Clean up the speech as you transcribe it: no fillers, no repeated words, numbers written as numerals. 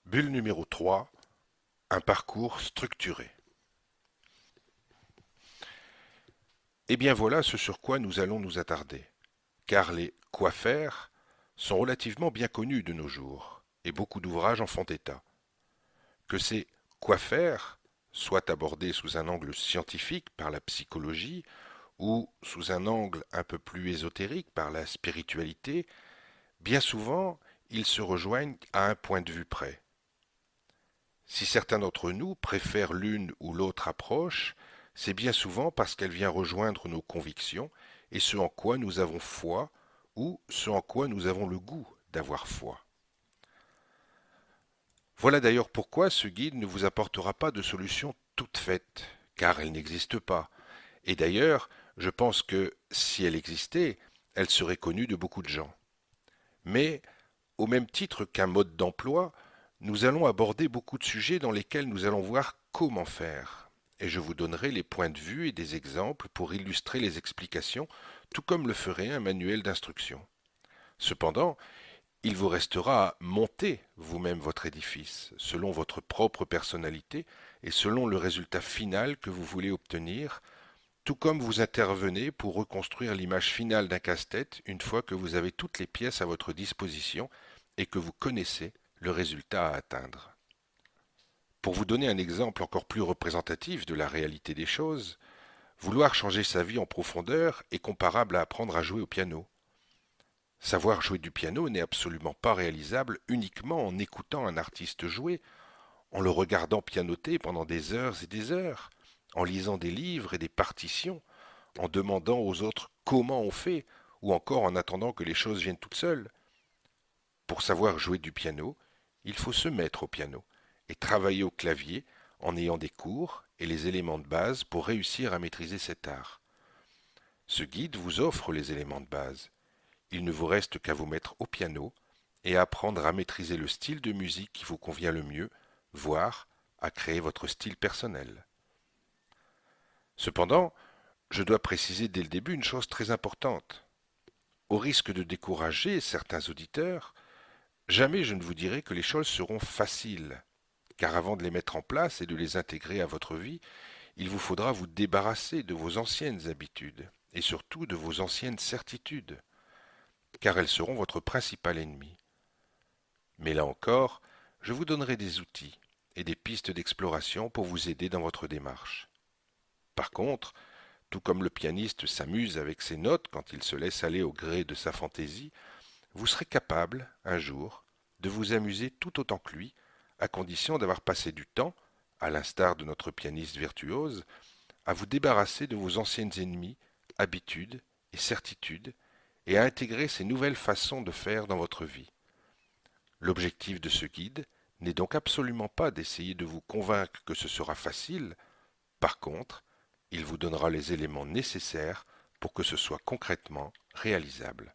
Bulle numéro 3, un parcours structuré. Eh bien voilà ce sur quoi nous allons nous attarder, car les quoi faire sont relativement bien connus de nos jours, et beaucoup d'ouvrages en font état. Que ces quoi faire soient abordés sous un angle scientifique par la psychologie, ou sous un angle un peu plus ésotérique par la spiritualité, bien souvent ils se rejoignent à un point de vue près. Si certains d'entre nous préfèrent l'une ou l'autre approche, c'est bien souvent parce qu'elle vient rejoindre nos convictions et ce en quoi nous avons foi ou ce en quoi nous avons le goût d'avoir foi. Voilà d'ailleurs pourquoi ce guide ne vous apportera pas de solution toute faite, car elle n'existe pas. Et d'ailleurs, je pense que si elle existait, elle serait connue de beaucoup de gens. Mais, au même titre qu'un mode d'emploi, nous allons aborder beaucoup de sujets dans lesquels nous allons voir comment faire. Et je vous donnerai les points de vue et des exemples pour illustrer les explications, tout comme le ferait un manuel d'instruction. Cependant, il vous restera à monter vous-même votre édifice, selon votre propre personnalité et selon le résultat final que vous voulez obtenir, tout comme vous intervenez pour reconstruire l'image finale d'un casse-tête une fois que vous avez toutes les pièces à votre disposition et que vous connaissez le résultat à atteindre. Pour vous donner un exemple encore plus représentatif de la réalité des choses, vouloir changer sa vie en profondeur est comparable à apprendre à jouer au piano. Savoir jouer du piano n'est absolument pas réalisable uniquement en écoutant un artiste jouer, en le regardant pianoter pendant des heures et des heures, en lisant des livres et des partitions, en demandant aux autres comment on fait, ou encore en attendant que les choses viennent toutes seules. Pour savoir jouer du piano, il faut se mettre au piano et travailler au clavier en ayant des cours et les éléments de base pour réussir à maîtriser cet art. Ce guide vous offre les éléments de base. Il ne vous reste qu'à vous mettre au piano et à apprendre à maîtriser le style de musique qui vous convient le mieux, voire à créer votre style personnel. Cependant, je dois préciser dès le début une chose très importante. Au risque de décourager certains auditeurs, jamais je ne vous dirai que les choses seront faciles, car avant de les mettre en place et de les intégrer à votre vie, il vous faudra vous débarrasser de vos anciennes habitudes, et surtout de vos anciennes certitudes, car elles seront votre principal ennemi. Mais là encore, je vous donnerai des outils et des pistes d'exploration pour vous aider dans votre démarche. Par contre, tout comme le pianiste s'amuse avec ses notes quand il se laisse aller au gré de sa fantaisie, vous serez capable, un jour, de vous amuser tout autant que lui, à condition d'avoir passé du temps, à l'instar de notre pianiste virtuose, à vous débarrasser de vos anciennes ennemies, habitudes et certitudes, et à intégrer ces nouvelles façons de faire dans votre vie. L'objectif de ce guide n'est donc absolument pas d'essayer de vous convaincre que ce sera facile, par contre, il vous donnera les éléments nécessaires pour que ce soit concrètement réalisable.